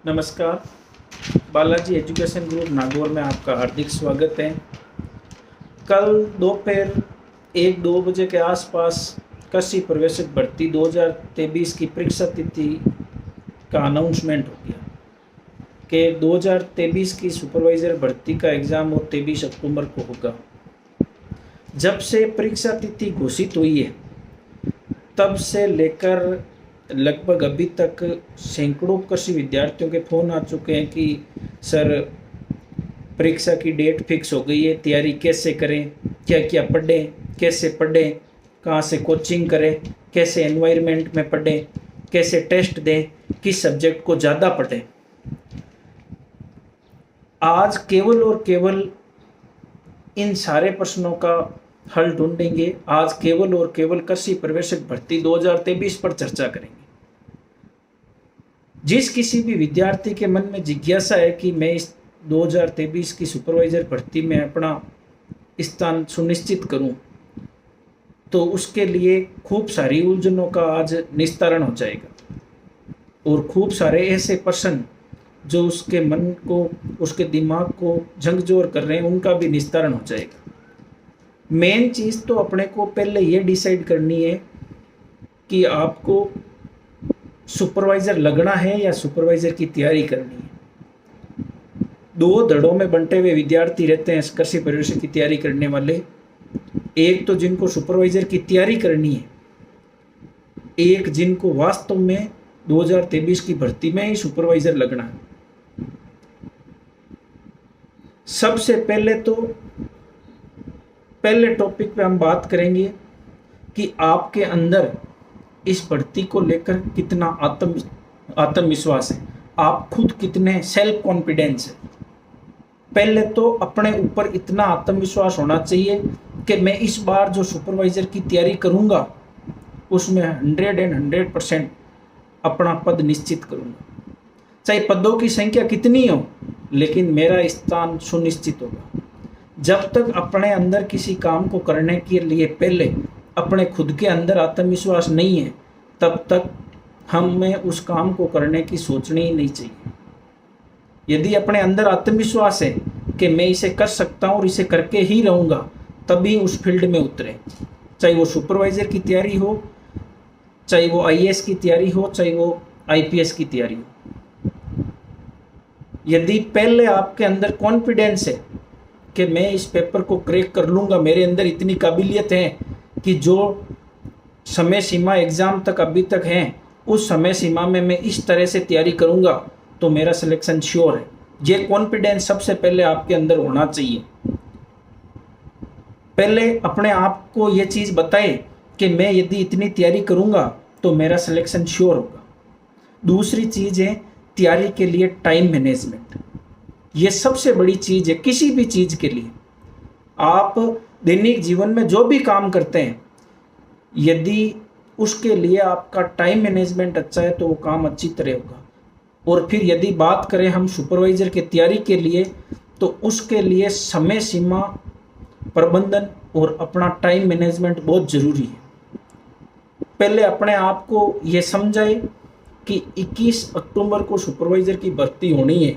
नमस्कार। Balaji education group Nagaur में आपका हार्दिक स्वागत है। कल दोपहर 1-2 बजे के आसपास कृषि प्रवेशक भर्ती 2023 की परीक्षा तिथि का अनाउंसमेंट हो गया कि 2023 की सुपरवाइज़र भर्ती का एग्ज़ाम वो 23 अक्टूबर को होगा। जब से परीक्षा तिथि घोषित हुई है तब से लेकर लगभग अभी तक सैकड़ों कृषि विद्यार्थियों के फ़ोन आ चुके हैं कि सर परीक्षा की डेट फिक्स हो गई है, तैयारी कैसे करें, क्या क्या पढ़ें, कैसे पढ़ें, कहाँ से कोचिंग करें, कैसे एनवायरनमेंट में पढ़ें, कैसे टेस्ट दें, किस सब्जेक्ट को ज़्यादा पढ़ें। आज केवल और केवल इन सारे प्रश्नों का हल ढूंढेंगे। आज केवल और केवल कृषि प्रवेशक भर्ती 2023 पर चर्चा करेंगे। जिस किसी भी विद्यार्थी के मन में जिज्ञासा है कि मैं इस 2023 की सुपरवाइजर भर्ती में अपना स्थान सुनिश्चित करूं, तो उसके लिए खूब सारी उलझनों का आज निस्तारण हो जाएगा और खूब सारे ऐसे प्रश्न जो उसके मन को, उसके दिमाग को झकझोर कर रहे हैं, उनका भी निस्तारण हो जाएगा। मेन चीज़ तो अपने को पहले ये डिसाइड करनी है कि आपको सुपरवाइज़र लगना है या सुपरवाइज़र की तैयारी करनी है। दो धड़ों में बंटे हुए विद्यार्थी रहते हैं कृषि प्रवेशक की तैयारी करने वाले। एक तो जिनको सुपरवाइज़र की तैयारी करनी है, एक जिनको वास्तव में 2023 की भर्ती में ही सुपरवाइज़र लगना है। सबसे पहले टॉपिक पे हम बात करेंगे कि आपके अंदर इस भर्ती को लेकर कितना आत्मविश्वास है, आप खुद कितने सेल्फ कॉन्फिडेंस है। पहले तो अपने ऊपर इतना आत्मविश्वास होना चाहिए कि मैं इस बार जो सुपरवाइज़र की तैयारी करूँगा उसमें 100% अपना पद निश्चित करूँगा। चाहे पदों की संख्या कितनी हो, लेकिन मेरा स्थान सुनिश्चित होगा। जब तक अपने अंदर किसी काम को करने के लिए पहले अपने खुद के अंदर आत्मविश्वास नहीं है, तब तक हमें उस काम को करने की सोचनी ही नहीं चाहिए। यदि अपने अंदर आत्मविश्वास है कि मैं इसे कर सकता हूँ और इसे करके ही रहूँगा, तभी उस फील्ड में उतरे। चाहे वो सुपरवाइज़र की तैयारी हो, चाहे वो आईएएस की तैयारी हो, चाहे वो आईपीएस की तैयारी हो। यदि पहले आपके अंदर कॉन्फिडेंस है कि मैं इस पेपर को क्रैक कर लूँगा, मेरे अंदर इतनी काबिलियत है कि जो समय सीमा एग्ज़ाम तक अभी तक है उस समय सीमा में मैं इस तरह से तैयारी करूँगा, तो मेरा सिलेक्शन श्योर है। ये कॉन्फिडेंस सबसे पहले आपके अंदर होना चाहिए। पहले अपने आप को ये चीज़ बताए कि मैं यदि इतनी तैयारी करूँगा तो मेरा सिलेक्शन श्योर होगा। दूसरी चीज़ है तैयारी के लिए टाइम मैनेजमेंट। ये सबसे बड़ी चीज़ है किसी भी चीज़ के लिए। आप दैनिक जीवन में जो भी काम करते हैं, यदि उसके लिए आपका टाइम मैनेजमेंट अच्छा है तो वो काम अच्छी तरह होगा। और फिर यदि बात करें हम सुपरवाइज़र की तैयारी के लिए, तो उसके लिए समय सीमा प्रबंधन और अपना टाइम मैनेजमेंट बहुत ज़रूरी है। पहले अपने आप को ये समझाए कि 21 अक्टूबर को सुपरवाइज़र की भर्ती होनी है।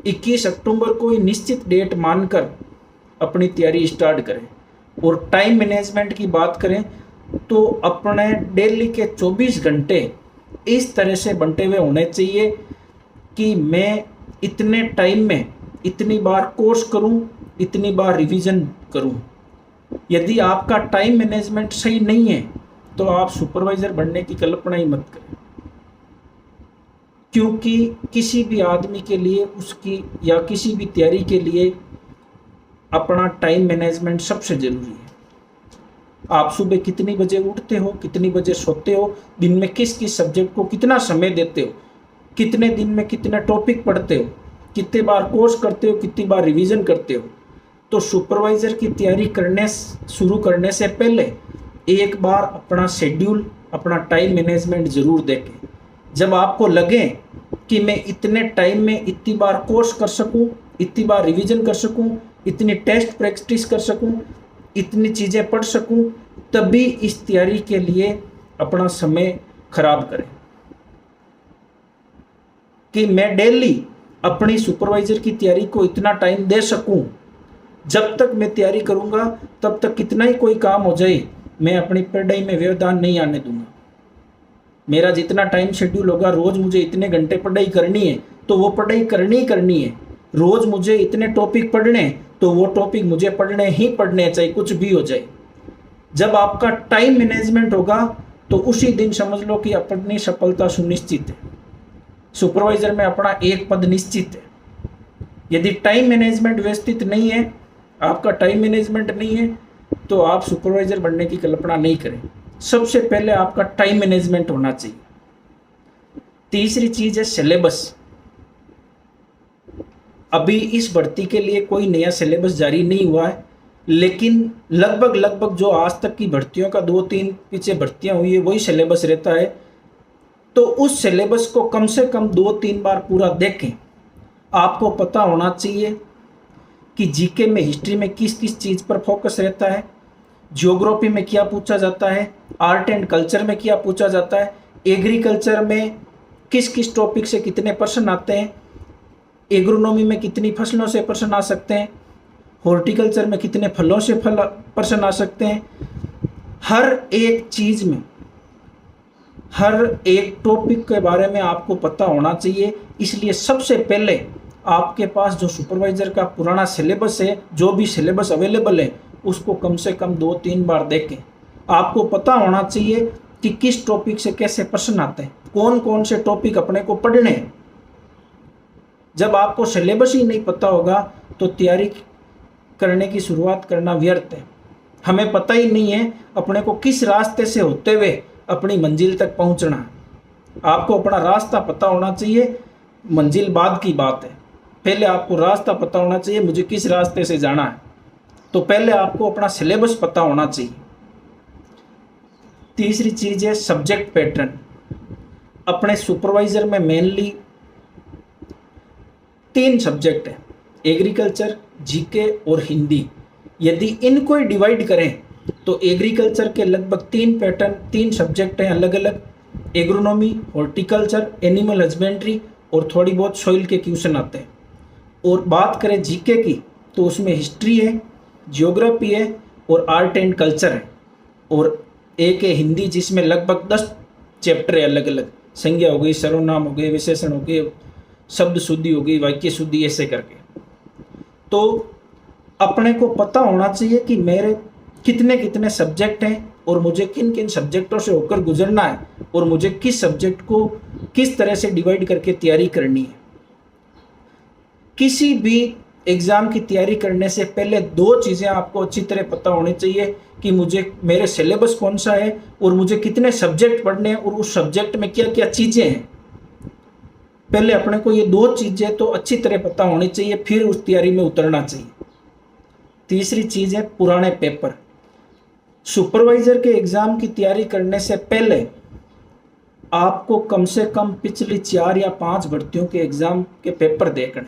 21 अक्टूबर को ही निश्चित डेट मानकर अपनी तैयारी स्टार्ट करें। और टाइम मैनेजमेंट की बात करें तो अपने डेली के 24 घंटे इस तरह से बंटे हुए होने चाहिए कि मैं इतने टाइम में इतनी बार कोर्स करूं, इतनी बार रिवीजन करूं। यदि आपका टाइम मैनेजमेंट सही नहीं है तो आप सुपरवाइज़र बनने की कल्पना ही मत करें, क्योंकि किसी भी आदमी के लिए उसकी या किसी भी तैयारी के लिए अपना टाइम मैनेजमेंट सबसे ज़रूरी है। आप सुबह कितनी बजे उठते हो, कितनी बजे सोते हो, दिन में किस किस सब्जेक्ट को कितना समय देते हो, कितने दिन में कितना टॉपिक पढ़ते हो, कितने बार कोर्स करते हो, कितनी बार रिवीजन करते हो। तो सुपरवाइज़र की तैयारी शुरू करने से पहले एक बार अपना शेड्यूल, अपना टाइम मैनेजमेंट ज़रूर देखें। जब आपको लगे कि मैं इतने टाइम में इतनी बार कोर्स कर सकूं, इतनी बार रिवीजन कर सकूं, इतनी टेस्ट प्रैक्टिस कर सकूं, इतनी चीज़ें पढ़ सकूं, तभी इस तैयारी के लिए अपना समय खराब करें। कि मैं डेली अपनी सुपरवाइजर की तैयारी को इतना टाइम दे सकूं। जब तक मैं तैयारी करूंगा तब तक कितना ही कोई काम हो जाए, मैं अपनी पढ़ाई में व्यवधान नहीं आने दूंगा। मेरा जितना टाइम शेड्यूल होगा, रोज मुझे इतने घंटे पढ़ाई करनी है तो वो पढ़ाई करनी ही करनी है। रोज मुझे इतने टॉपिक पढ़ने हैं तो वो टॉपिक मुझे पढ़ने ही पढ़ने हैं, चाहे कुछ भी हो जाए। जब आपका टाइम मैनेजमेंट होगा तो उसी दिन समझ लो कि अपनी सफलता सुनिश्चित है। सुपरवाइजर में अपना एक पद निश्चित है। यदि टाइम मैनेजमेंट व्यवस्थित नहीं है, आपका टाइम मैनेजमेंट नहीं है, तो आप सुपरवाइजर बनने की कल्पना नहीं करें। सबसे पहले आपका टाइम मैनेजमेंट होना चाहिए। तीसरी चीज है सिलेबस। अभी इस भर्ती के लिए कोई नया सिलेबस जारी नहीं हुआ है, लेकिन लगभग जो आज तक की भर्तियों का 2-3 पीछे भर्तियां हुई है वही सिलेबस रहता है। तो उस सिलेबस को कम से कम 2-3 बार पूरा देखें। आपको पता होना चाहिए कि जीके में, हिस्ट्री में किस किस चीज़ पर फोकस रहता है, ज्योग्राफी में क्या पूछा जाता है, आर्ट एंड कल्चर में क्या पूछा जाता है, एग्रीकल्चर में किस किस टॉपिक से कितने प्रश्न आते हैं, एग्रोनॉमी में कितनी फसलों से प्रश्न आ सकते हैं, हॉर्टिकल्चर में कितने फलों से प्रश्न आ सकते हैं। हर एक चीज़ में, हर एक टॉपिक के बारे में आपको पता होना चाहिए। इसलिए सबसे पहले आपके पास जो सुपरवाइजर का पुराना सिलेबस है, जो भी सिलेबस अवेलेबल है, उसको कम से कम 2-3 बार देखें। आपको पता होना चाहिए कि किस टॉपिक से कैसे प्रश्न आते हैं, कौन कौन से टॉपिक अपने को पढ़ने हैं। जब आपको सिलेबस ही नहीं पता होगा तो तैयारी करने की शुरुआत करना व्यर्थ है। हमें पता ही नहीं है अपने को किस रास्ते से होते हुए अपनी मंजिल तक पहुंचना है। आपको अपना रास्ता पता होना चाहिए, मंजिल बाद की बात है। पहले आपको रास्ता पता होना चाहिए, मुझे किस रास्ते से जाना है। तो पहले आपको अपना सिलेबस पता होना चाहिए। तीसरी चीज है सब्जेक्ट पैटर्न। अपने सुपरवाइजर में मेनली 3 सब्जेक्ट हैं, एग्रीकल्चर, जीके और हिंदी। यदि इनको ही डिवाइड करें तो एग्रीकल्चर के लगभग 3 पैटर्न, 3 सब्जेक्ट हैं अलग अलग, एग्रोनॉमी, हॉर्टिकल्चर, एनिमल हस्बेंड्री और थोड़ी बहुत सॉइल के क्वेश्चन आते हैं। और बात करें जीके की तो उसमें हिस्ट्री है, ज्योग्राफी है और आर्ट एंड कल्चर है, और एक है हिंदी जिसमें लगभग 10 चैप्टर है अलग अलग, संज्ञा हो गई, सर्वनाम हो गए, विशेषण हो गए, शब्द शुद्धि हो गई, वाक्य शुद्धि, ऐसे करके। तो अपने को पता होना चाहिए कि मेरे कितने कितने सब्जेक्ट हैं और मुझे किन किन सब्जेक्टों से होकर गुजरना है और मुझे किस सब्जेक्ट को किस तरह से डिवाइड करके तैयारी करनी है। किसी भी एग्ज़ाम की तैयारी करने से पहले 2 चीज़ें आपको अच्छी तरह पता होनी चाहिए कि मुझे मेरे सिलेबस कौन सा है और मुझे कितने सब्जेक्ट पढ़ने हैं और उस सब्जेक्ट में क्या क्या चीज़ें हैं। पहले अपने को ये 2 चीज़ें तो अच्छी तरह पता होनी चाहिए, फिर उस तैयारी में उतरना चाहिए। तीसरी चीज़ है पुराने पेपर। सुपरवाइजर के एग्ज़ाम की तैयारी करने से पहले आपको कम से कम पिछली 4 या 5 भर्तियों के एग्ज़ाम के पेपर देखने,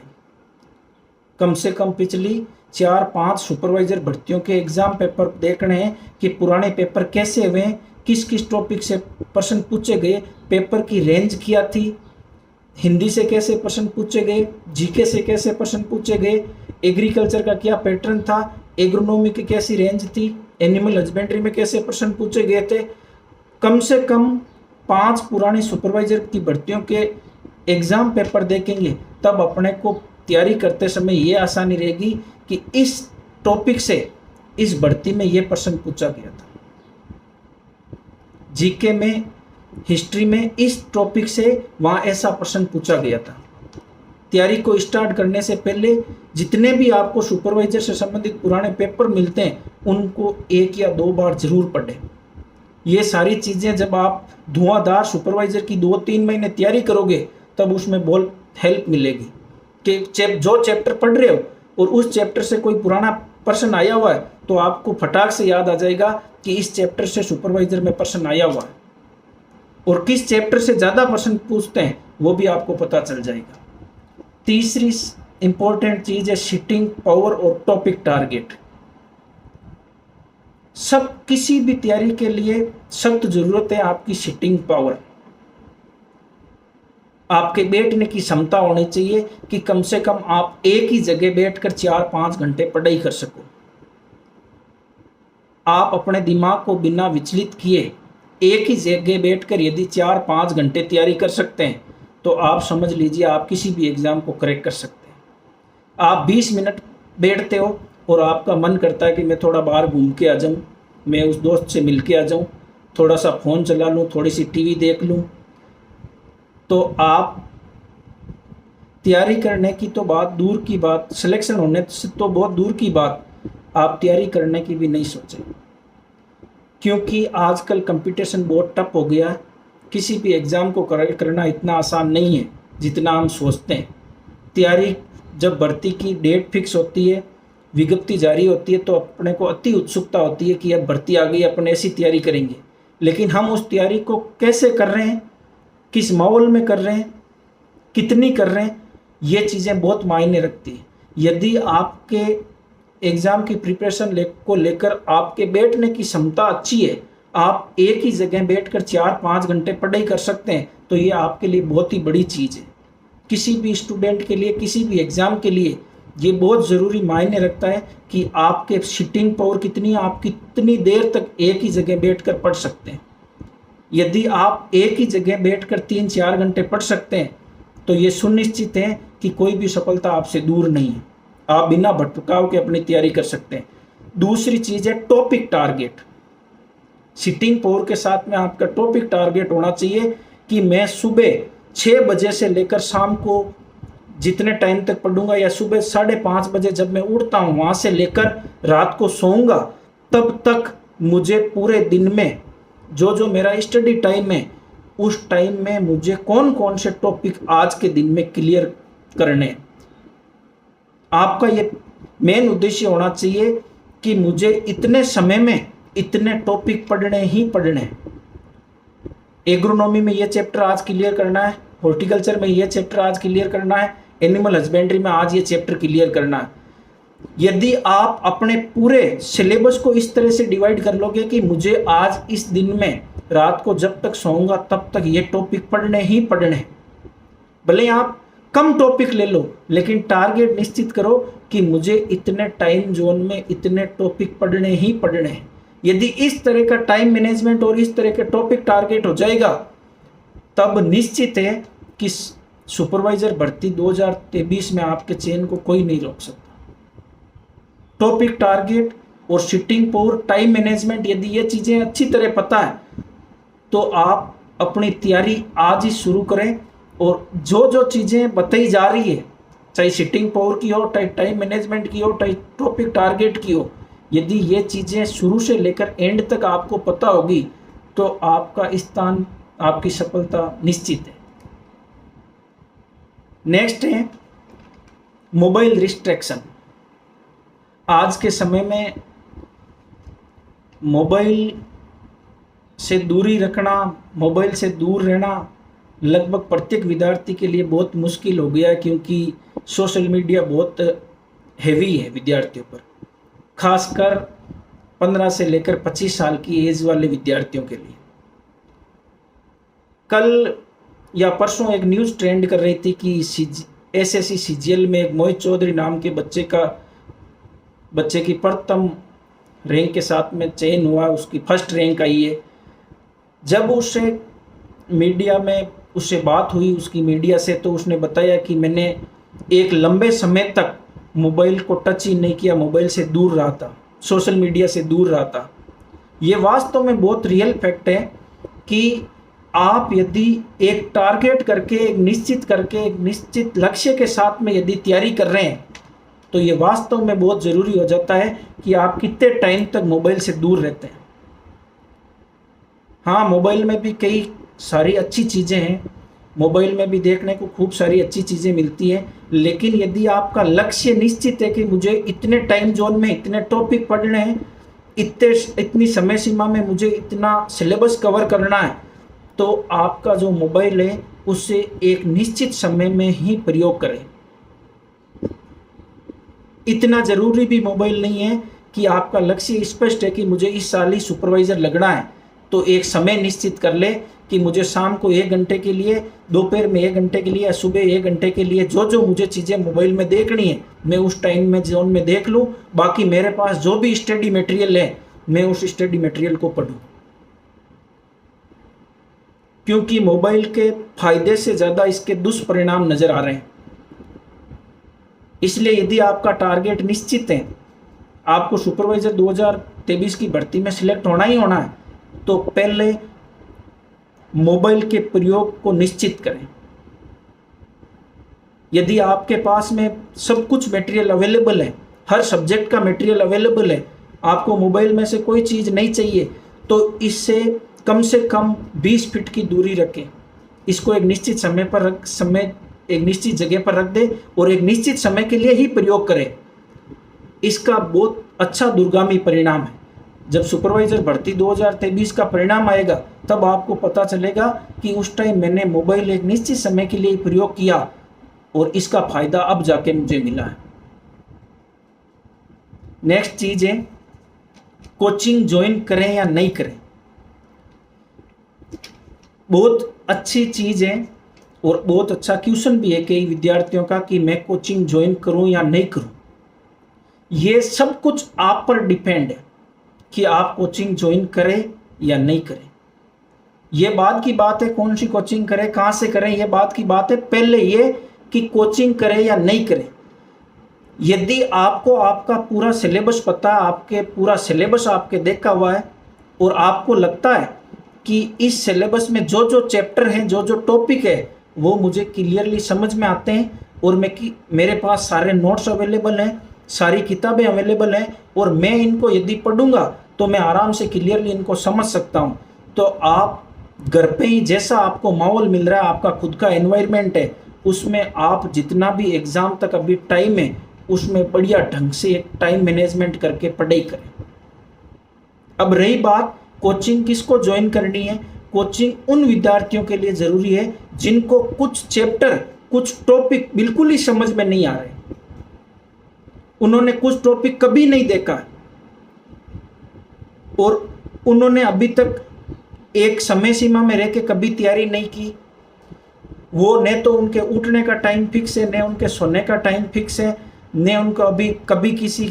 कम से कम पिछली 4-5 सुपरवाइजर भर्तियों के एग्ज़ाम पेपर देखने हैं कि पुराने पेपर कैसे हुए, किस किस टॉपिक से प्रश्न पूछे गए, पेपर की रेंज क्या थी, हिंदी से कैसे प्रश्न पूछे गए, जीके से कैसे प्रश्न पूछे गए, एग्रीकल्चर का क्या पैटर्न था, एग्रोनॉमी की कैसी रेंज थी, एनिमल हस्बेंड्री में कैसे प्रश्न पूछे गए थे। कम से कम 5 पुरानी सुपरवाइजर की भर्तियों के एग्ज़ाम पेपर देखेंगे, तब अपने को तैयारी करते समय ये आसानी रहेगी कि इस टॉपिक से इस भर्ती में ये प्रश्न पूछा गया था, जीके में, हिस्ट्री में इस टॉपिक से वहाँ ऐसा प्रश्न पूछा गया था। तैयारी को स्टार्ट करने से पहले जितने भी आपको सुपरवाइजर से संबंधित पुराने पेपर मिलते हैं उनको 1 या 2 बार जरूर पढ़ें। ये सारी चीज़ें जब आप धुआंधार सुपरवाइजर की 2-3 महीने तैयारी करोगे तब उसमें बहुत हेल्प मिलेगी कि जो चैप्टर पढ़ रहे हो और उस चैप्टर से कोई पुराना प्रश्न आया हुआ है तो आपको फटाक से याद आ जाएगा कि इस चैप्टर से सुपरवाइजर में प्रश्न आया हुआ है, और किस चैप्टर से ज़्यादा प्रश्न पूछते हैं वो भी आपको पता चल जाएगा। तीसरी इंपॉर्टेंट चीज़ है सिटिंग पावर और टॉपिक टारगेट। सब किसी भी तैयारी के लिए सख्त जरूरत है आपकी सिटिंग पावर। आपके बैठने की क्षमता होनी चाहिए कि कम से कम आप एक ही जगह बैठकर 4-5 घंटे पढ़ाई कर सको। आप अपने दिमाग को बिना विचलित किए एक ही जगह बैठकर यदि 4-5 घंटे तैयारी कर सकते हैं तो आप समझ लीजिए आप किसी भी एग्जाम को क्रैक कर सकते हैं। आप 20 मिनट बैठते हो और आपका मन करता है कि मैं थोड़ा बाहर घूम के आ जाऊं, मैं उस दोस्त से मिल के आ जाऊं, थोड़ा सा फ़ोन चला लूं, थोड़ी सी टीवी देख लूं, तो आप तैयारी करने की तो बात दूर की बात, सिलेक्शन होने से तो बहुत दूर की बात, आप तैयारी करने की भी नहीं सोचें। क्योंकि आजकल कंपटीशन बहुत टफ हो गया है। किसी भी एग्ज़ाम को करना इतना आसान नहीं है जितना हम सोचते हैं। तैयारी जब भर्ती की डेट फिक्स होती है, विज्ञप्ति जारी होती है, तो अपने को अति उत्सुकता होती है कि अब भर्ती आ गई, अपन ऐसी तैयारी करेंगे। लेकिन हम उस तैयारी को कैसे कर रहे हैं, किस माहौल में कर रहे हैं, कितनी कर रहे हैं, ये चीज़ें बहुत मायने रखती हैं। यदि आपके एग्ज़ाम की प्रिपरेशन को लेकर आपके बैठने की क्षमता अच्छी है, आप एक ही जगह बैठकर 4-5 घंटे पढ़ाई कर सकते हैं, तो ये आपके लिए बहुत ही बड़ी चीज़ है। किसी भी स्टूडेंट के लिए, किसी भी एग्ज़ाम के लिए ये बहुत ज़रूरी मायने रखता है कि आपके सिटिंग पावर कितनी है, आप कितनी देर तक एक ही जगह बैठकर पढ़ सकते हैं। यदि आप एक ही जगह बैठकर 3-4 घंटे पढ़ सकते हैं तो ये सुनिश्चित है कि कोई भी सफलता आपसे दूर नहीं है। आप बिना भटकाव के अपनी तैयारी कर सकते हैं। दूसरी चीज़ है टॉपिक टारगेट। सिटिंग पावर के साथ में आपका टॉपिक टारगेट होना चाहिए कि मैं सुबह 6 बजे से लेकर शाम को जितने टाइम तक पढ़ूंगा, या सुबह 5:30 बजे जब मैं उठता हूँ वहाँ से लेकर रात को सोऊंगा, तब तक मुझे पूरे दिन में जो मेरा स्टडी टाइम है, उस टाइम में मुझे कौन कौन से टॉपिक आज के दिन में क्लियर करने हैं। आपका ये मेन उद्देश्य होना चाहिए कि मुझे इतने समय में इतने टॉपिक पढ़ने ही पढ़ने। एग्रोनॉमी में ये चैप्टर आज क्लियर करना है, हॉर्टिकल्चर में ये चैप्टर आज क्लियर करना है, एनिमल हस्बेंड्री में आज ये चैप्टर क्लियर करना है। यदि आप अपने पूरे सिलेबस को इस तरह से डिवाइड कर लोगे कि मुझे आज इस दिन में रात को जब तक सोऊंगा तब तक ये टॉपिक पढ़ने ही पढ़ने, भले आप कम टॉपिक ले लो लेकिन टारगेट निश्चित करो कि मुझे इतने टाइम जोन में इतने टॉपिक पढ़ने ही पढ़ने हैं। यदि इस तरह का टाइम मैनेजमेंट और इस तरह के टॉपिक टारगेट हो जाएगा, तब निश्चित है कि सुपरवाइजर भर्ती 2023 में आपके चयन को कोई नहीं रोक सकता। टॉपिक टारगेट और सिटिंग पावर, टाइम मैनेजमेंट, यदि ये चीज़ें अच्छी तरह पता है तो आप अपनी तैयारी आज ही शुरू करें। और जो चीज़ें बताई जा रही है, चाहे सिटिंग पावर की हो, चाहे टाइम मैनेजमेंट की हो, चाहे टॉपिक टारगेट की हो, यदि ये चीज़ें शुरू से लेकर एंड तक आपको पता होगी तो आपका स्थान, आपकी सफलता निश्चित है। नेक्स्ट है मोबाइल रिस्ट्रिक्शन। आज के समय में मोबाइल से दूरी रखना, मोबाइल से दूर रहना लगभग प्रत्येक विद्यार्थी के लिए बहुत मुश्किल हो गया है, क्योंकि सोशल मीडिया बहुत हैवी है विद्यार्थियों पर, खासकर 15 से लेकर 25 साल की एज वाले विद्यार्थियों के लिए। कल या परसों एक न्यूज़ ट्रेंड कर रही थी कि एसएससी सीजीएल में एक मोहित चौधरी नाम के बच्चे की प्रथम रैंक के साथ में चयन हुआ, उसकी फर्स्ट रैंक आई है। जब उससे मीडिया में उससे बात हुई उसकी मीडिया से, तो उसने बताया कि मैंने एक लंबे समय तक मोबाइल को टच ही नहीं किया, मोबाइल से दूर रहा था, सोशल मीडिया से दूर रहा था। ये वास्तव में बहुत रियल फैक्ट है कि आप यदि एक टारगेट करके, एक निश्चित लक्ष्य के साथ में यदि तैयारी कर रहे हैं तो ये वास्तव में बहुत ज़रूरी हो जाता है कि आप कितने टाइम तक मोबाइल से दूर रहते हैं। हाँ, मोबाइल में भी कई सारी अच्छी चीज़ें हैं, मोबाइल में भी देखने को खूब सारी अच्छी चीज़ें मिलती हैं, लेकिन यदि आपका लक्ष्य निश्चित है कि मुझे इतने टाइम जोन में इतने टॉपिक पढ़ने हैं, इतनी समय सीमा में मुझे इतना सिलेबस कवर करना है, तो आपका जो मोबाइल है उससे एक निश्चित समय में ही प्रयोग करें। इतना ज़रूरी भी मोबाइल नहीं है कि आपका लक्ष्य स्पष्ट है कि मुझे इस साल ही सुपरवाइज़र लगना है, तो एक समय निश्चित कर ले कि मुझे शाम को 1 घंटे के लिए, दोपहर में 1 घंटे के लिए या सुबह 1 घंटे के लिए जो जो मुझे चीज़ें मोबाइल में देखनी है मैं उस टाइम में जोन में देख लूँ। बाकी मेरे पास जो भी स्टडी मटेरियल है मैं उस स्टडी मटेरियल को पढूं। क्योंकि मोबाइल के फायदे से ज़्यादा इसके दुष्परिणाम नज़र आ रहे हैं। इसलिए यदि आपका टारगेट निश्चित है, आपको सुपरवाइजर 2023 की भर्ती में सिलेक्ट होना ही होना है, तो पहले मोबाइल के प्रयोग को निश्चित करें। यदि आपके पास में सब कुछ मटेरियल अवेलेबल है, हर सब्जेक्ट का मटेरियल अवेलेबल है, आपको मोबाइल में से कोई चीज़ नहीं चाहिए, तो इससे कम से कम 20 फीट की दूरी रखें। इसको एक निश्चित समय पर एक निश्चित जगह पर रख दे और एक निश्चित समय के लिए ही प्रयोग करें। इसका बहुत अच्छा दूरगामी परिणाम है। जब सुपरवाइजर भर्ती 2023 का परिणाम आएगा तब आपको पता चलेगा कि उस टाइम मैंने मोबाइल एक निश्चित समय के लिए प्रयोग किया और इसका फायदा अब जाके मुझे मिला है। नेक्स्ट चीज है, कोचिंग ज्वाइन करें या नहीं करें। बहुत अच्छी चीज है और बहुत अच्छा क्वेश्चन भी है कई विद्यार्थियों का कि मैं कोचिंग ज्वाइन करूं या नहीं करूं। ये सब कुछ आप पर डिपेंड है कि आप कोचिंग ज्वाइन करें या नहीं करें। ये बात की बात है कौन सी कोचिंग करें, कहां से करें, ये बात की बात है। पहले ये कि कोचिंग करें या नहीं करें। यदि आपको आपका पूरा सिलेबस पता है, आपके पूरा सिलेबस आपके देखा हुआ है और आपको लगता है कि इस सिलेबस में जो जो चैप्टर हैं, जो जो टॉपिक है वो मुझे क्लियरली समझ में आते हैं और मेरे पास सारे नोट्स अवेलेबल हैं, सारी किताबें अवेलेबल हैं और मैं इनको यदि पढ़ूंगा तो मैं आराम से क्लियरली इनको समझ सकता हूं, तो आप घर पे ही जैसा आपको माहौल मिल रहा है, आपका खुद का एनवायरनमेंट है, उसमें आप जितना भी एग्जाम तक अभी टाइम है उसमें बढ़िया ढंग से एक टाइम मैनेजमेंट करके पढ़ाई करें। अब रही बात कोचिंग किसको ज्वाइन करनी है। कोचिंग उन विद्यार्थियों के लिए जरूरी है जिनको कुछ चैप्टर, कुछ टॉपिक बिल्कुल ही समझ में नहीं आ रहे, उन्होंने कुछ टॉपिक कभी नहीं देखा और उन्होंने अभी तक एक समय सीमा में रह के कभी तैयारी नहीं की। वो न तो उनके उठने का टाइम फिक्स है, न उनके सोने का टाइम फिक्स है, न उनको अभी कभी किसी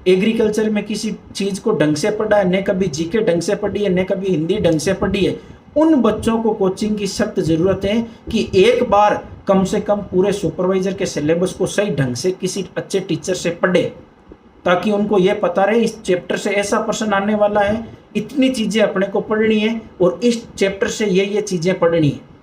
एग्रीकल्चर में किसी चीज को ढंग से पढ़ा है, न कभी जीके ढंग से पढ़ी है, न कभी हिंदी ढंग से पढ़ी है। उन बच्चों को कोचिंग की सख्त जरूरत है कि एक बार कम से कम पूरे सुपरवाइजर के सिलेबस को सही ढंग से किसी अच्छे टीचर से पढ़े, ताकि उनको यह पता रहे इस चैप्टर से ऐसा प्रश्न आने वाला है, इतनी चीजें अपने को पढ़नी है और इस चैप्टर से ये चीजें पढ़नी है।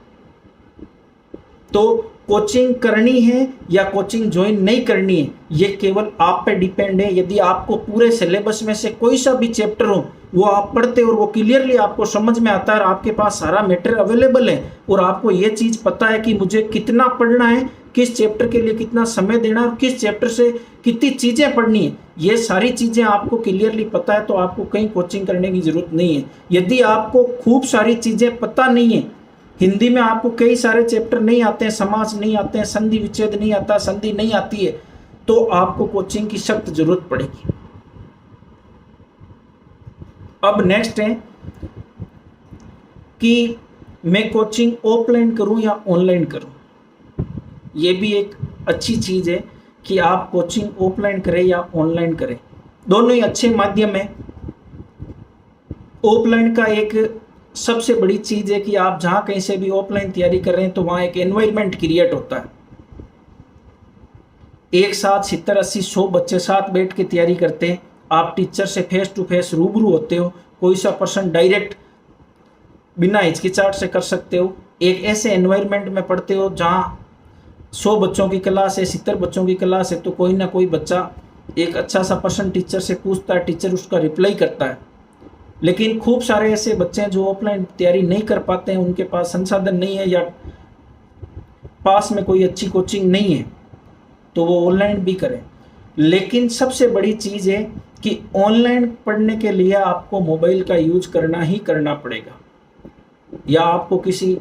तो कोचिंग करनी है या कोचिंग ज्वाइन नहीं करनी है ये केवल आप पे डिपेंड है। यदि आपको पूरे सिलेबस में से कोई सा भी चैप्टर हो वो आप पढ़ते और वो क्लियरली आपको समझ में आता है, आपके पास सारा मैटर अवेलेबल है और आपको ये चीज पता है कि मुझे कितना पढ़ना है, किस चैप्टर के लिए कितना समय देना है और किस चैप्टर से कितनी चीजें पढ़नी है, ये सारी चीजें आपको क्लियरली पता है, तो आपको कहीं कोचिंग करने की जरूरत नहीं है। यदि आपको खूब सारी चीजें पता नहीं है, हिंदी में आपको कई सारे चैप्टर नहीं आते हैं, समास नहीं आते हैं, संधि विच्छेद नहीं आता, संधि नहीं आती है, तो आपको कोचिंग की सख्त जरूरत पड़ेगी। अब नेक्स्ट है कि मैं कोचिंग ऑफलाइन करूं या ऑनलाइन करूं। यह भी एक अच्छी चीज है कि आप कोचिंग ऑफलाइन करें या ऑनलाइन करें, दोनों ही अच्छे माध्यम है। ऑफलाइन का एक सबसे बड़ी चीज है कि आप जहां कहीं से भी ऑफलाइन तैयारी कर रहे हैं तो वहां एक एनवायरनमेंट क्रिएट होता है। एक साथ 70, 80, 100 बच्चे साथ बैठ के तैयारी करते हैं, आप टीचर से फेस टू फेस रूबरू होते हो, कोई सा पर्सन डायरेक्ट बिना हिचकिचाहट से कर सकते हो। एक ऐसे एनवायरनमेंट में पढ़ते हो जहां 100 बच्चों की क्लास है, 70 बच्चों की क्लास है, तो कोई ना कोई बच्चा एक अच्छा सा पर्सन टीचर से पूछता है, टीचर उसका रिप्लाई करता है। लेकिन खूब सारे ऐसे बच्चे हैं जो ऑफलाइन तैयारी नहीं कर पाते हैं, उनके पास संसाधन नहीं है या पास में कोई अच्छी कोचिंग नहीं है, तो वो ऑनलाइन भी करें। लेकिन सबसे बड़ी चीज़ है कि ऑनलाइन पढ़ने के लिए आपको मोबाइल का यूज करना ही करना पड़ेगा, या आपको किसी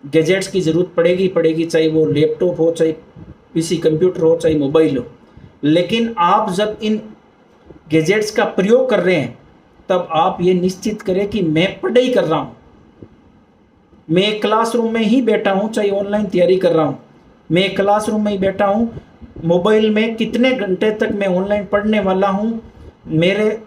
गैजेट्स की ज़रूरत पड़ेगी, चाहे वो लैपटॉप हो, चाहे पीसी कंप्यूटर हो, चाहे मोबाइल हो। लेकिन आप जब इन गैजेट्स का प्रयोग कर रहे हैं तब आप ये निश्चित करें कि मैं पढ़ाई कर रहा हूँ, मैं क्लासरूम में ही बैठा हूँ, चाहे ऑनलाइन तैयारी कर रहा हूँ, मैं क्लासरूम में ही बैठा हूँ, मोबाइल में कितने घंटे तक मैं ऑनलाइन पढ़ने वाला हूँ, मेरे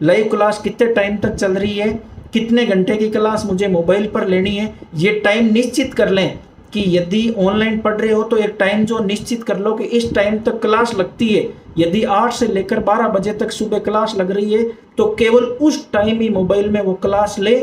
लाइव क्लास कितने टाइम तक चल रही है, कितने घंटे की क्लास मुझे मोबाइल पर लेनी है। ये टाइम निश्चित कर लें कि यदि ऑनलाइन पढ़ रहे हो तो एक टाइम जो निश्चित कर लो कि इस टाइम तक क्लास लगती है। यदि 8 से लेकर 12 बजे तक सुबह क्लास लग रही है तो केवल उस टाइम ही मोबाइल में वो क्लास ले।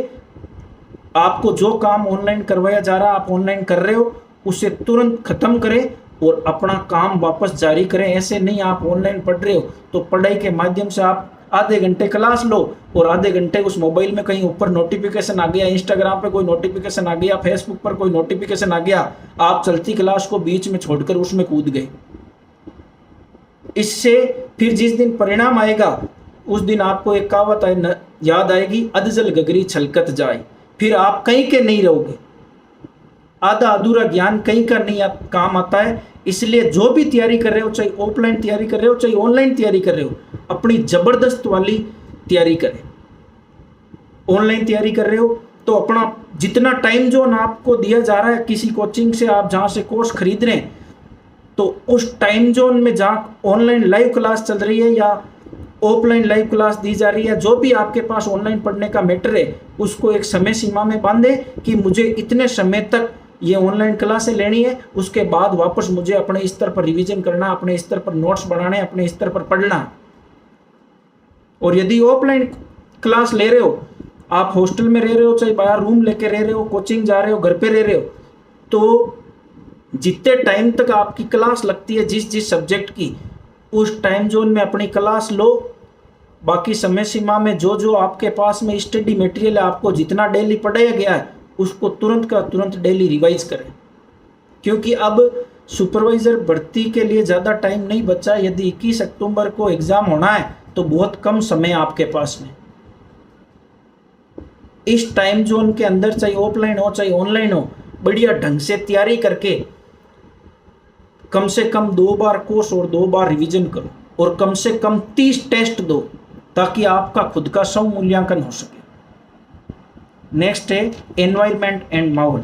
आपको जो काम ऑनलाइन करवाया जा रहा है, आप ऑनलाइन कर रहे हो, उसे तुरंत खत्म करें और अपना काम वापस जारी करें। ऐसे नहीं आप ऑनलाइन पढ़ रहे हो तो पढ़ाई के माध्यम से आप आधे घंटे क्लास लो और आधे घंटे उस मोबाइल में कहीं ऊपर नोटिफिकेशन आ गया, इंस्टाग्राम पे कोई नोटिफिकेशन आ गया, फेसबुक पर कोई नोटिफिकेशन आ गया, आप चलती क्लास को बीच में छोड़कर उसमें कूद गए। इससे फिर जिस दिन परिणाम आएगा उस दिन आपको एक कहावत याद आएगी, अधजल गगरी छलकत जाए। फिर आप कहीं के नहीं रहोगे। आधा अधूरा ज्ञान कहीं का नहीं काम आता है। इसलिए जो भी तैयारी कर रहे हो, चाहे ऑफलाइन तैयारी कर रहे हो चाहे ऑनलाइन तैयारी कर रहे हो, अपनी जबरदस्त वाली तैयारी करें। ऑनलाइन तैयारी कर रहे हो तो अपना जितना टाइम जोन आपको दिया जा रहा है किसी कोचिंग से, आप जहां से कोर्स खरीद रहे हैं, तो उस टाइम जोन में जहां ऑनलाइन लाइव क्लास चल रही है या ऑफलाइन लाइव क्लास दी जा रही है, जो भी आपके पास ऑनलाइन पढ़ने का मैटर है, उसको एक समय सीमा में बांधे कि मुझे इतने समय तक ये ऑनलाइन क्लासें लेनी है, उसके बाद वापस मुझे अपने स्तर पर रिवीजन करना, अपने स्तर पर नोट्स बनाने, अपने स्तर पर पढ़ना। और यदि ऑफलाइन क्लास ले रहे हो, आप हॉस्टल में रह रहे हो, चाहे बाहर रूम लेके रह रहे हो, कोचिंग जा रहे हो, घर पे रह रहे हो, तो जितने टाइम तक आपकी क्लास लगती है जिस जिस सब्जेक्ट की, उस टाइम जोन में अपनी क्लास लो। बाकी समय सीमा में जो जो आपके पास में स्टडी मटेरियल है, आपको जितना डेली पढ़ाया गया है, उसको तुरंत का तुरंत डेली रिवाइज करें। क्योंकि अब सुपरवाइजर भर्ती के लिए ज़्यादा टाइम नहीं बचा। यदि 21 अक्टूबर को एग्ज़ाम होना है तो बहुत कम समय आपके पास में। इस टाइम जोन के अंदर, चाहे ऑफलाइन हो चाहे ऑनलाइन हो, बढ़िया ढंग से तैयारी करके कम से कम 2 बार कोर्स और 2 बार रिवीजन करो और कम से कम 30 टेस्ट दो, ताकि आपका खुद का स्व मूल्यांकन हो सके। नेक्स्ट है एनवायरनमेंट एंड माहौल,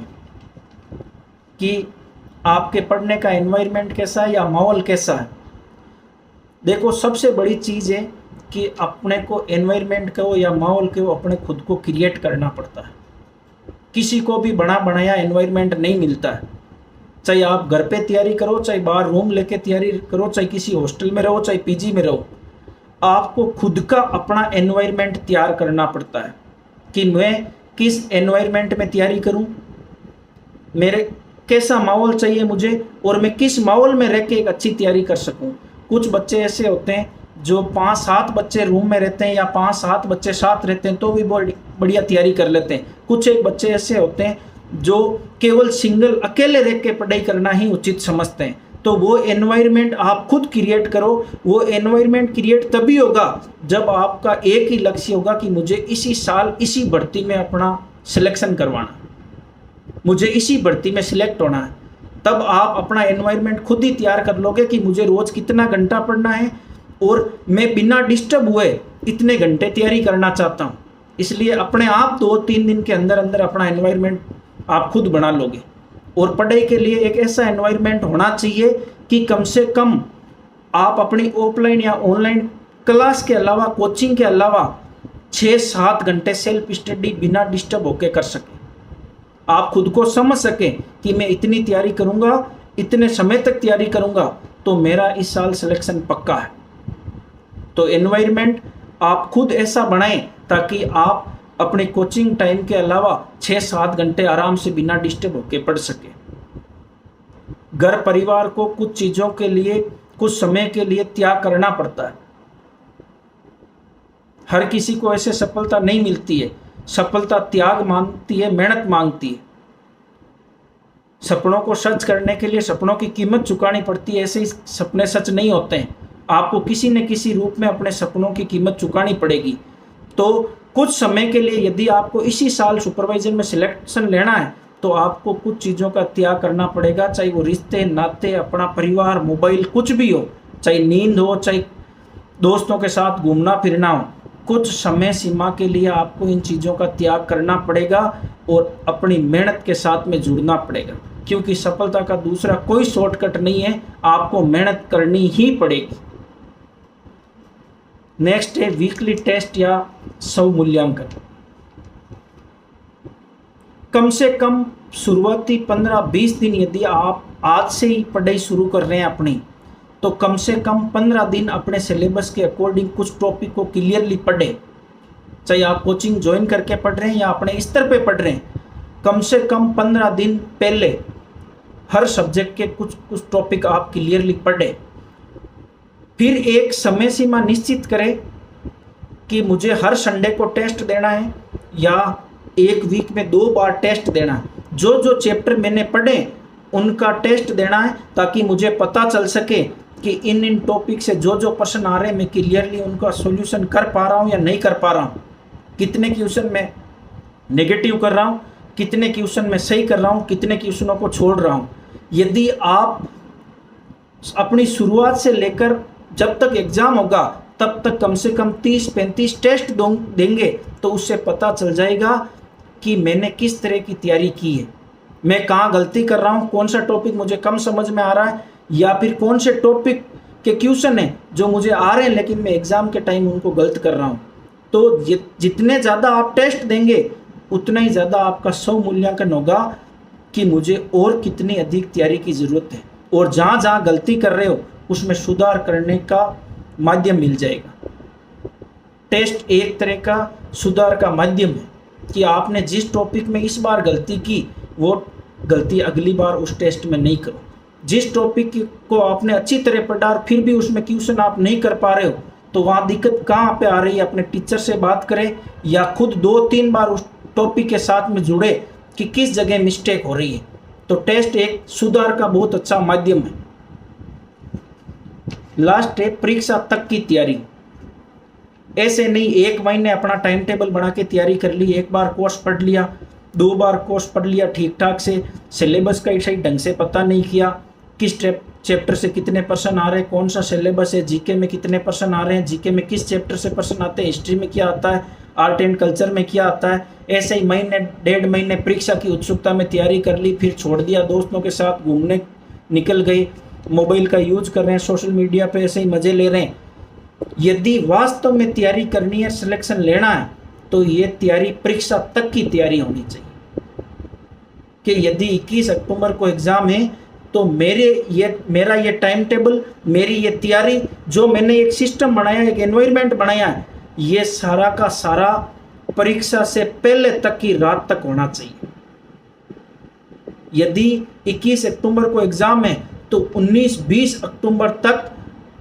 कि आपके पढ़ने का एनवायरनमेंट कैसा है या माहौल कैसा है। देखो, सबसे बड़ी चीज़ है कि अपने को एनवायरनमेंट को या माहौल को अपने खुद को क्रिएट करना पड़ता है। किसी को भी बना बनाया एनवायरनमेंट नहीं मिलता है। चाहे आप घर पे तैयारी करो, चाहे बाहर रूम लेके तैयारी करो, चाहे किसी हॉस्टल में रहो, चाहे पीजी में रहो, आपको खुद का अपना एनवायरनमेंट तैयार करना पड़ता है कि मैं किस एनवायरनमेंट में तैयारी करूं, मेरे कैसा माहौल चाहिए मुझे, और मैं किस माहौल में रह के एक अच्छी तैयारी कर सकूं। कुछ बच्चे ऐसे होते हैं जो 5-7 बच्चे रूम में रहते हैं या 5-7 बच्चे साथ रहते हैं तो भी बढ़िया तैयारी कर लेते हैं। कुछ एक बच्चे ऐसे होते हैं जो केवल सिंगल अकेले रह के पढ़ाई करना ही उचित समझते हैं। तो वो एनवायरनमेंट आप खुद क्रिएट करो। वो एनवायरनमेंट क्रिएट तभी होगा जब आपका एक ही लक्ष्य होगा कि मुझे इसी साल इसी भर्ती में अपना सिलेक्शन करवाना, मुझे इसी भर्ती में सिलेक्ट होना है। तब आप अपना एनवायरनमेंट खुद ही तैयार कर लोगे कि मुझे रोज कितना घंटा पढ़ना है और मैं बिना डिस्टर्ब हुए इतने घंटे तैयारी करना चाहता हूँ। इसलिए अपने आप 2-3 दिन के अंदर अंदर अपना एनवायरनमेंट आप खुद बना लोगे। और पढ़ाई के लिए एक ऐसा एनवायरनमेंट होना चाहिए कि कम से कम आप अपनी ऑफलाइन या ऑनलाइन क्लास के अलावा, कोचिंग के अलावा 6-7 घंटे सेल्फ स्टडी बिना डिस्टर्ब होकर कर सकें। आप खुद को समझ सकें कि मैं इतनी तैयारी करूंगा, इतने समय तक तैयारी करूंगा तो मेरा इस साल सिलेक्शन पक्का है। तो एनवायरनमेंट आप खुद ऐसा बनाएं ताकि आप अपने कोचिंग टाइम के अलावा 6-7 घंटे आराम से बिना डिस्टर्ब होकर पढ़ सके। घर परिवार को कुछ चीजों के लिए, कुछ समय के लिए त्याग करना पड़ता है। हर किसी को ऐसे सफलता नहीं मिलती है। सफलता त्याग मांगती है, मेहनत मांगती है। सपनों को सच करने के लिए सपनों की कीमत चुकानी पड़ती है। ऐसे ही सपने सच नहीं होते हैं। आपको किसी न किसी रूप में अपने सपनों की कीमत चुकानी पड़ेगी। तो कुछ समय के लिए यदि आपको इसी साल सुपरवाइजर में सिलेक्शन लेना है तो आपको कुछ चीज़ों का त्याग करना पड़ेगा, चाहे वो रिश्ते नाते, अपना परिवार, मोबाइल, कुछ भी हो, चाहे नींद हो, चाहे दोस्तों के साथ घूमना फिरना हो। कुछ समय सीमा के लिए आपको इन चीज़ों का त्याग करना पड़ेगा और अपनी मेहनत के साथ में जुड़ना पड़ेगा, क्योंकि सफलता का दूसरा कोई शॉर्टकट नहीं है, आपको मेहनत करनी ही पड़ेगी। नेक्स्ट है वीकली टेस्ट या स्वमूल्यांकन। कम से कम शुरुआती 15-20 दिन यदि आप आज से ही पढ़ाई शुरू कर रहे हैं अपनी, तो कम से कम 15 दिन अपने सिलेबस के अकॉर्डिंग कुछ टॉपिक को क्लियरली पढ़ें। चाहे आप कोचिंग ज्वाइन करके पढ़ रहे हैं या अपने स्तर पे पढ़ रहे हैं, कम से कम 15 दिन पहले हर सब्जेक्ट के कुछ टॉपिक आप क्लियरली पढ़ें। फिर एक समय सीमा निश्चित करें कि मुझे हर संडे को टेस्ट देना है या एक वीक में 2 बार टेस्ट देना है। जो जो चैप्टर मैंने पढ़े उनका टेस्ट देना है, ताकि मुझे पता चल सके कि इन टॉपिक से जो जो प्रश्न आ रहे हैं मैं क्लियरली उनका सॉल्यूशन कर पा रहा हूँ या नहीं कर पा रहा हूँ, कितने क्वेश्चन में नेगेटिव कर रहा हूँ, कितने क्वेश्चन में सही कर रहा हूँ, कितने क्वेश्चनों को छोड़ रहा हूँ। यदि आप अपनी शुरुआत से लेकर जब तक एग्जाम होगा तब तक कम से कम 30-35 टेस्ट देंगे, तो उससे पता चल जाएगा कि मैंने किस तरह की तैयारी की है, मैं कहाँ गलती कर रहा हूँ, कौन सा टॉपिक मुझे कम समझ में आ रहा है, या फिर कौन से टॉपिक के क्वेश्चन हैं जो मुझे आ रहे हैं लेकिन मैं एग्जाम के टाइम उनको गलत कर रहा हूँ। तो जितने ज़्यादा आप टेस्ट देंगे उतना ही ज़्यादा आपका स्वमूल्यांकन होगा कि मुझे और कितनी अधिक तैयारी की ज़रूरत है, और जहाँ जहाँ गलती कर रहे हो उसमें सुधार करने का माध्यम मिल जाएगा। टेस्ट एक तरह का सुधार का माध्यम है कि आपने जिस टॉपिक में इस बार गलती की वो गलती अगली बार उस टेस्ट में नहीं करो। जिस टॉपिक को आपने अच्छी तरह पढ़ा और फिर भी उसमें क्वेश्चन आप नहीं कर पा रहे हो, तो वहाँ दिक्कत कहाँ पे आ रही है, अपने टीचर से बात करें या खुद 2-3 बार उस टॉपिक के साथ में जुड़े कि किस जगह मिस्टेक हो रही है। तो टेस्ट एक सुधार का बहुत अच्छा माध्यम है। लास्ट है परीक्षा तक की तैयारी। ऐसे नहीं 1 महीने अपना टाइम टेबल बना के तैयारी कर ली, 1 बार कोर्स पढ़ लिया, 2 बार कोर्स पढ़ लिया ठीक ठाक से, सिलेबस का सही ढंग से पता नहीं किया, किस चैप्टर से कितने प्रश्न आ रहे हैं, कौन सा सिलेबस है, जीके में कितने प्रश्न आ रहे हैं, जीके में किस चैप्टर से प्रश्न आते हैं, हिस्ट्री में क्या आता है, आर्ट एंड कल्चर में क्या आता है। ऐसे ही महीने 1.5 महीने परीक्षा की उत्सुकता में तैयारी कर ली, फिर छोड़ दिया, दोस्तों के साथ घूमने निकल गए, मोबाइल का यूज कर रहे हैं, सोशल मीडिया पे ऐसे ही मजे ले रहे हैं। यदि वास्तव में तैयारी करनी है, सिलेक्शन लेना है, तो ये तैयारी परीक्षा तक की तैयारी होनी चाहिए कि यदि 21 अक्टूबर को एग्जाम है तो मेरा ये टाइम टेबल, मेरी ये तैयारी, जो मैंने एक सिस्टम बनाया, एक एनवायरनमेंट बनाया है, ये सारा का सारा परीक्षा से पहले तक की रात तक होना चाहिए। यदि 21 अक्टूबर को एग्जाम है तो 19-20 अक्टूबर तक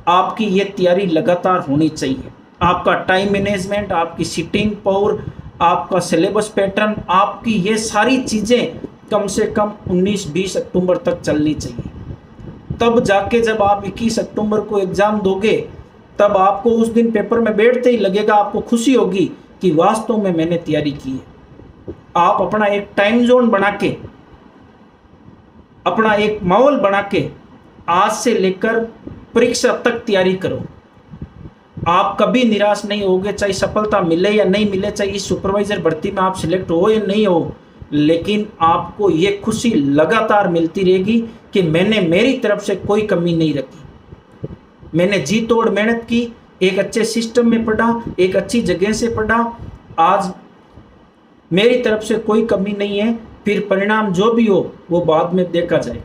आपकी ये तैयारी लगातार होनी चाहिए। आपका टाइम मैनेजमेंट, आपकी सिटिंग पावर, आपका सिलेबस पैटर्न, आपकी ये सारी चीज़ें कम से कम 19-20 अक्टूबर तक चलनी चाहिए। तब जाके जब आप 21 अक्टूबर को एग्ज़ाम दोगे, तब आपको उस दिन पेपर में बैठते ही लगेगा, आपको खुशी होगी कि वास्तव में मैंने तैयारी की है। आप अपना एक टाइम जोन बना के, अपना एक माहौल बना के आज से लेकर परीक्षा तक तैयारी करो। आप कभी निराश नहीं होगे, चाहे सफलता मिले या नहीं मिले, चाहे इस सुपरवाइजर भर्ती में आप सिलेक्ट हो या नहीं हो, लेकिन आपको ये खुशी लगातार मिलती रहेगी कि मैंने मेरी तरफ से कोई कमी नहीं रखी, मैंने जी तोड़ मेहनत की, एक अच्छे सिस्टम में पढ़ा, एक अच्छी जगह से पढ़ा, आज मेरी तरफ से कोई कमी नहीं है। फिर परिणाम जो भी हो वो बाद में देखा जाए।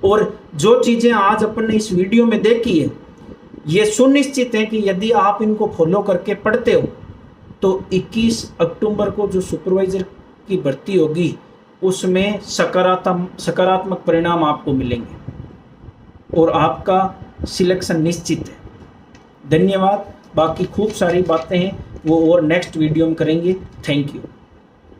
और जो चीज़ें आज अपन ने इस वीडियो में देखी है, ये सुनिश्चित है कि यदि आप इनको फॉलो करके पढ़ते हो तो 21 अक्टूबर को जो सुपरवाइजर की भर्ती होगी उसमें सकारात्मक परिणाम आपको मिलेंगे और आपका सिलेक्शन निश्चित है। धन्यवाद। बाकी खूब सारी बातें हैं वो और नेक्स्ट वीडियो में करेंगे। Thank you.